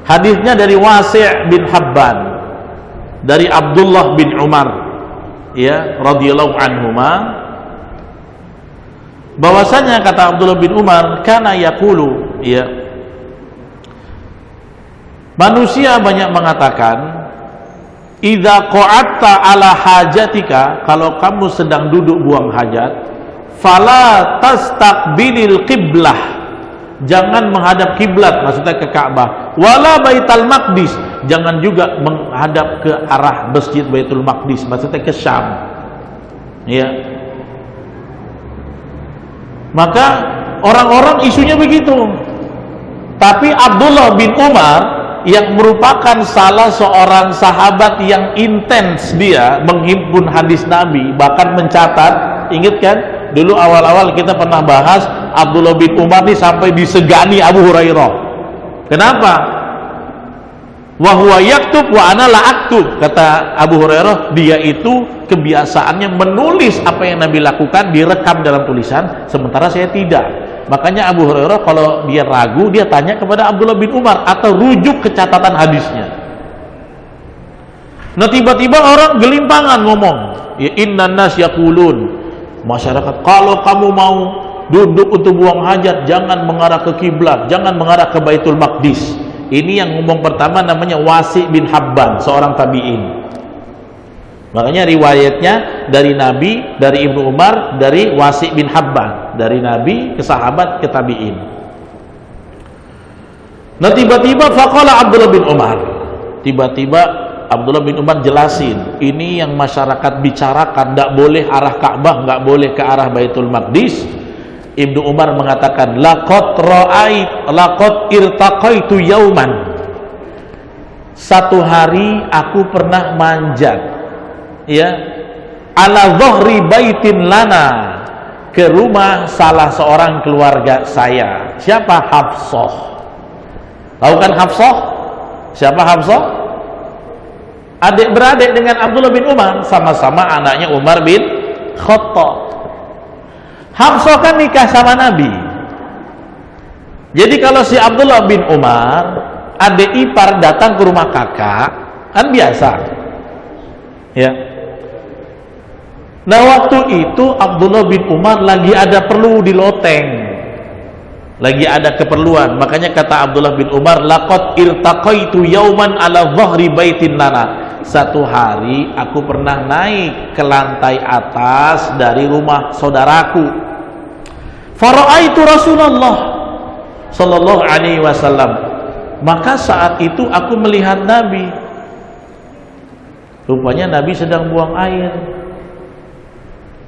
Hadisnya dari Wasi' bin Habban, dari Abdullah bin Umar, ya, radhiyallahu anhuma, bahwasanya kata Abdullah bin Umar, kana yaqulu, ya, manusia banyak mengatakan, idza qa'adta ala hajatika, kalau kamu sedang duduk buang hajat, fala tastaqbilil qiblah, jangan menghadap kiblat, maksudnya ke Ka'bah, wala Baitul Maqdis, jangan juga menghadap ke arah Masjid Baitul Maqdis, maksudnya ke Syam. Ya. Maka orang-orang isunya begitu. Tapi Abdullah bin Umar yang merupakan salah seorang sahabat yang intens, dia menghimpun hadis Nabi, bahkan mencatat, ingat kan? Dulu awal-awal kita pernah bahas Abdullah bin Umar ini sampai disegani Abu Hurairah. Kenapa? Wa huwa yaktub wa ana la aktub. Kata Abu Hurairah, dia itu kebiasaannya menulis apa yang Nabi lakukan, direkam dalam tulisan, sementara saya tidak. Makanya Abu Hurairah kalau dia ragu, dia tanya kepada Abdullah bin Umar atau rujuk ke catatan hadisnya. Nah, tiba-tiba orang gelimpangan ngomong, ya innan nas yaqulun, masyarakat, kalau kamu mau duduk untuk buang hajat, jangan mengarah ke kiblat, jangan mengarah ke Baitul Maqdis. Ini yang ngomong pertama namanya Wasi' bin Habban, seorang tabi'in. Makanya riwayatnya dari Nabi, dari Ibnu Umar, dari Wasi' bin Habban, dari Nabi ke sahabat ke tabi'in. Nah, tiba-tiba faqala Abdullah bin Umar, tiba-tiba Abdullah bin Umar jelasin, ini yang masyarakat bicarakan, tidak boleh arah Ka'bah, nggak boleh ke arah Baitul Maqdis. Ibnu Umar mengatakan, laqad irtaqaitu yauman, satu hari aku pernah manjat, ya, ala dhahri baitin lana, ke rumah salah seorang keluarga saya. Siapa? Hafsah. Tahu kan Hafsah? Siapa Hafsah? Adik beradik dengan Abdullah bin Umar, sama-sama anaknya Umar bin Khattab. Hafsah kan nikah sama Nabi. Jadi kalau si Abdullah bin Umar, adik ipar datang ke rumah kakak, kan biasa. Ya. Nah, waktu itu Abdullah bin Umar lagi ada perlu di loteng, lagi ada keperluan. Makanya kata Abdullah bin Umar, laqad irtaqaitu yauman ala dhahri baitin lana, satu hari aku pernah naik ke lantai atas dari rumah saudaraku. Fara'aitu Rasulullah sallallahu alaihi wasallam, maka saat itu aku melihat Nabi. Rupanya Nabi sedang buang air.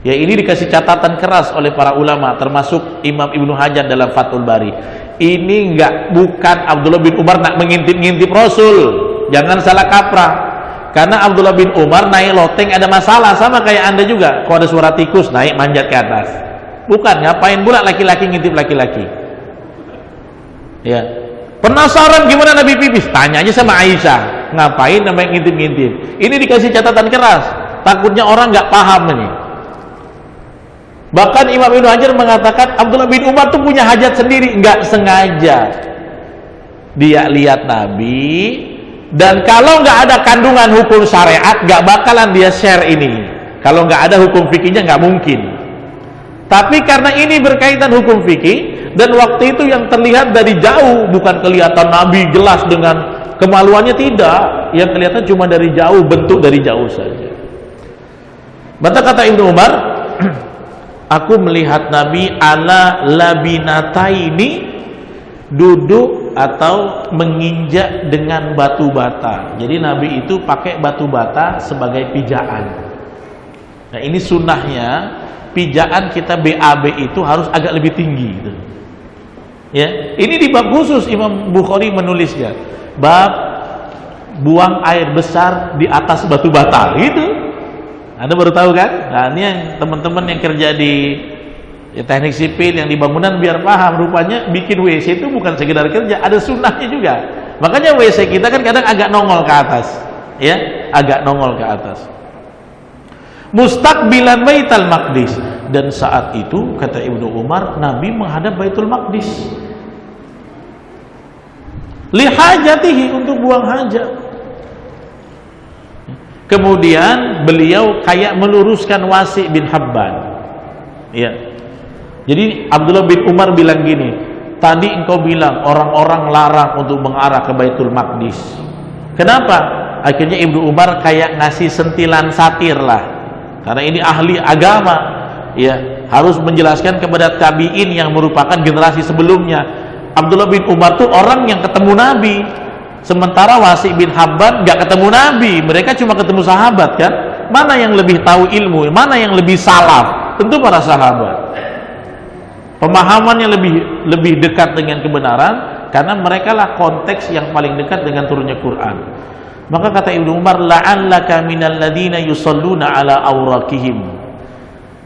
Ya, ini dikasih catatan keras oleh para ulama, termasuk Imam Ibnu Hajar dalam Fathul Bari. Ini bukan Abdullah bin Umar nak mengintip-ngintip Rasul. Jangan salah kaprah. Karena Abdullah bin Umar naik loteng ada masalah, sama kayak Anda juga. Kalau ada suara tikus naik manjat ke atas. Bukan, ngapain pula laki-laki ngintip laki-laki? Ya. Penasaran gimana Nabi pipis? Tanya aja sama Aisyah. Ngapain namanya ngintip-ngintip? Ini dikasih catatan keras. Takutnya orang nggak paham ini. Bahkan Imam Ibnu Hajar mengatakan Abdullah bin Umar tuh punya hajat sendiri, nggak sengaja. Dia lihat Nabi, dan kalau nggak ada kandungan hukum syariat, nggak bakalan dia share ini. Kalau nggak ada hukum fikihnya, nggak mungkin. Tapi karena ini berkaitan hukum fikih, dan waktu itu yang terlihat dari jauh, bukan kelihatan Nabi jelas dengan kemaluannya, tidak. Yang kelihatan cuma dari jauh, bentuk dari jauh saja. Maka kata Ibnu Umar, aku melihat Nabi ala labinataini, duduk atau menginjak dengan batu bata. Jadi Nabi itu pakai batu bata sebagai pijaan. Nah, ini sunnahnya. Pijaan kita BAB itu harus agak lebih tinggi gitu. Ya, ini di bab khusus Imam Bukhari menulisnya. Bab buang air besar di atas batu bata gitu. Anda baru tahu kan? Nah, ini yang teman-teman yang kerja di teknik sipil, yang di bangunan biar paham, rupanya bikin WC itu bukan sekedar kerja, ada sunnahnya juga. Makanya WC kita kan kadang agak nongol ke atas. Ya, agak nongol ke atas. Mustaqbilan Baitul Maqdis, dan saat itu kata Ibnu Umar, Nabi menghadap Baitul Maqdis. lihajatihi, untuk buang hajat. Kemudian beliau kayak meluruskan Wasi bin Habban. Ya. Jadi Abdullah bin Umar bilang gini, tadi engkau bilang orang-orang larang untuk mengarah ke Baitul Maqdis. Kenapa? Akhirnya Ibnu Umar kayak ngasih sentilan satir lah, karena ini ahli agama, ya, harus menjelaskan kepada tabi'in yang merupakan generasi sebelumnya. Abdullah bin Umar tuh orang yang ketemu Nabi, sementara Wasi bin Habban gak ketemu Nabi, mereka cuma ketemu sahabat kan. Mana yang lebih tahu ilmu, mana yang lebih salaf? Tentu para sahabat. Pemahamannya lebih dekat dengan kebenaran, karena mereka lah konteks yang paling dekat dengan turunnya Quran. Maka kata Ibnu Umar, la'allaka minal ladzina yusalluna ala awraqihim.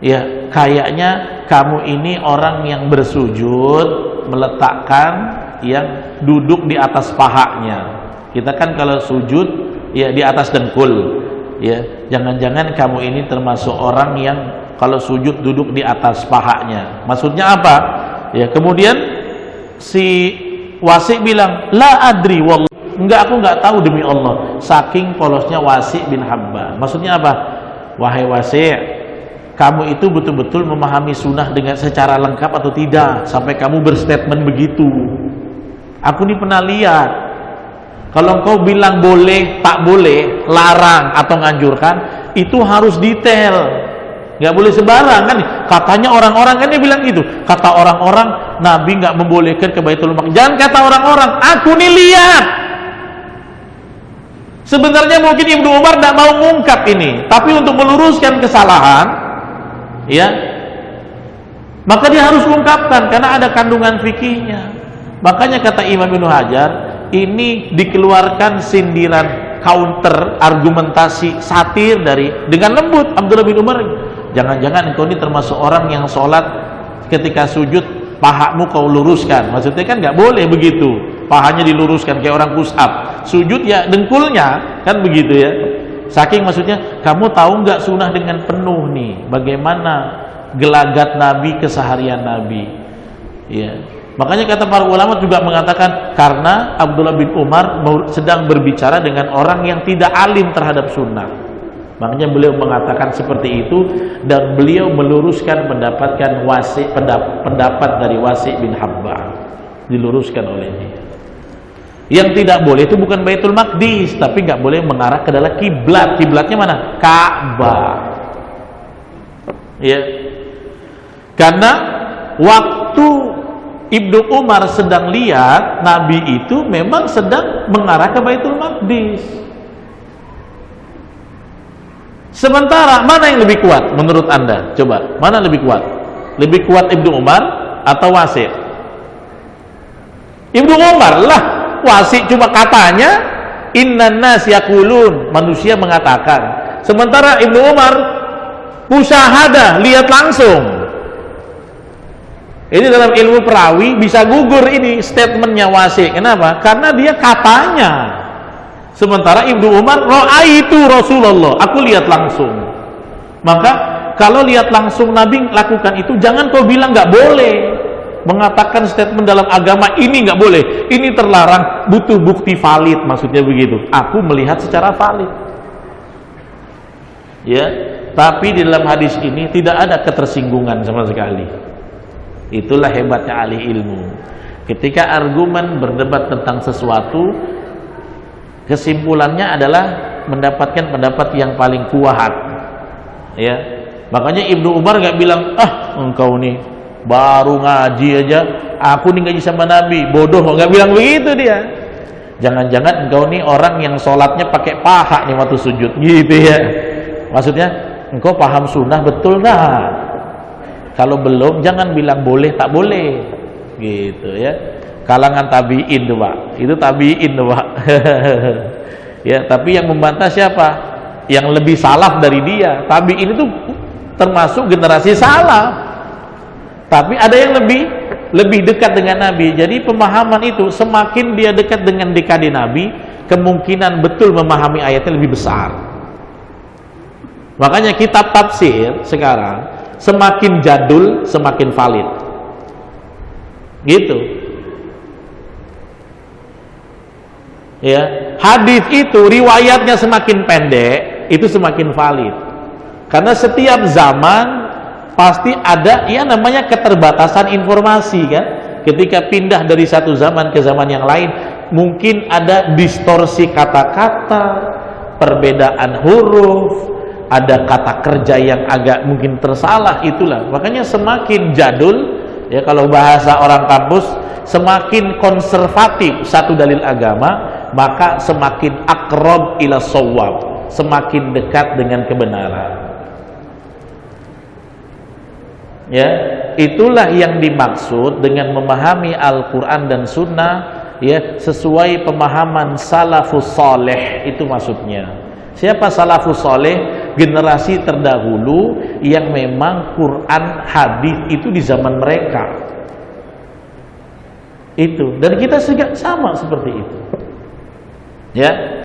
Ya, kayaknya kamu ini orang yang bersujud meletakkan yang duduk di atas pahanya. Kita kan kalau sujud ya di atas dengkul. Ya, jangan-jangan kamu ini termasuk orang yang kalau sujud duduk di atas pahanya. Maksudnya apa? Ya, kemudian si Wasi bilang, la adri wallah. Enggak, aku enggak tahu demi Allah. Saking polosnya Wasi bin Habban. Maksudnya apa? Wahai Wasi, kamu itu betul-betul memahami sunnah dengan secara lengkap atau tidak sampai kamu berstatement begitu? Aku ini pernah lihat, kalau engkau bilang boleh, tak boleh, larang atau nganjurkan, itu harus detail, nggak boleh sembarang kan. Katanya orang-orang kan dia bilang gitu, kata orang-orang Nabi nggak membolehkan ke Baitul Maqdis. Jangan kata orang-orang, aku nih lihat. Sebenarnya mungkin Ibnu Umar tidak mau mengungkap ini, tapi untuk meluruskan kesalahan, ya, maka dia harus mengungkapkan karena ada kandungan fikihnya. Makanya kata Imam Ibnu Hajar, ini dikeluarkan sindiran, counter argumentasi satir dengan lembut Abdullah bin Umar. Jangan-jangan engkau ini termasuk orang yang sholat ketika sujud pahamu kau luruskan. Maksudnya kan nggak boleh begitu, pahanya diluruskan kayak orang push up. Sujud ya dengkulnya, kan begitu ya. Saking maksudnya, kamu tahu nggak sunnah dengan penuh nih, bagaimana gelagat Nabi, keseharian Nabi, ya. Makanya kata para ulama juga mengatakan, karena Abdullah bin Umar sedang berbicara dengan orang yang tidak alim terhadap sunnah. Makanya beliau mengatakan seperti itu, dan beliau meluruskan pendapat dari Wasi bin Habban, diluruskan oleh dia. Yang tidak boleh itu bukan Baitul Maqdis, tapi nggak boleh mengarah ke dalam kiblat. Kiblatnya mana? Ka'bah. Ya. Karena waktu Ibnu Umar sedang lihat Nabi itu memang sedang mengarah ke Baitul Maqdis. Sementara mana yang lebih kuat menurut Anda? Coba, mana lebih kuat? Lebih kuat Ibnu Umar atau Wasi'? Ibnu Umar lah. Wasi' cuma katanya, innan nas yaqulun, manusia mengatakan. Sementara Ibnu Umar musyahadah, lihat langsung. Ini dalam ilmu perawi bisa gugur ini statementnya Wasi'. Kenapa? Karena dia katanya. Sementara Ibnu Umar, ra'aitu Rasulullah, aku lihat langsung. Maka kalau lihat langsung Nabi lakukan itu, jangan kau bilang nggak boleh. Mengatakan statement dalam agama ini nggak boleh, ini terlarang, butuh bukti valid, maksudnya begitu. Aku melihat secara valid, ya. Tapi di dalam hadis ini tidak ada ketersinggungan sama sekali. Itulah hebatnya ahli ilmu. Ketika argumen berdebat tentang sesuatu, kesimpulannya adalah mendapatkan pendapat yang paling kuat, ya. Makanya Ibnu Umar nggak bilang, engkau nih baru ngaji aja, aku nih ngaji sama Nabi, bodoh, nggak bilang begitu dia. Jangan-jangan engkau nih orang yang sholatnya pakai paha nih waktu sujud, gitu ya. Maksudnya, engkau paham sunnah betul nggak? Kalau belum, jangan bilang boleh tak boleh, gitu ya. Kalangan tabi'in tuh Pak, itu tabi'in tuh Pak. Ya, tapi yang membantah siapa? Yang lebih salaf dari dia. Tabi'in itu termasuk generasi salaf. Tapi ada yang lebih dekat dengan Nabi. Jadi pemahaman itu semakin dia dekat dengan dekade Nabi, kemungkinan betul memahami ayatnya lebih besar. Makanya kitab tafsir sekarang semakin jadul semakin valid. Gitu. Ya, hadis itu riwayatnya semakin pendek, itu semakin valid. Karena setiap zaman pasti ada ya namanya keterbatasan informasi kan. Ketika pindah dari satu zaman ke zaman yang lain, mungkin ada distorsi kata-kata, perbedaan huruf, ada kata kerja yang agak mungkin tersalah, itulah. Makanya semakin jadul, ya kalau bahasa orang kampus, semakin konservatif satu dalil agama, maka semakin aqrab ila shawab, semakin dekat dengan kebenaran. Ya, itulah yang dimaksud dengan memahami Al-Quran dan Sunnah, ya, sesuai pemahaman salafus saleh, itu maksudnya. Siapa salafus saleh? Generasi terdahulu yang memang Quran hadis itu di zaman mereka. Itu, dan kita juga sama seperti itu. Ya,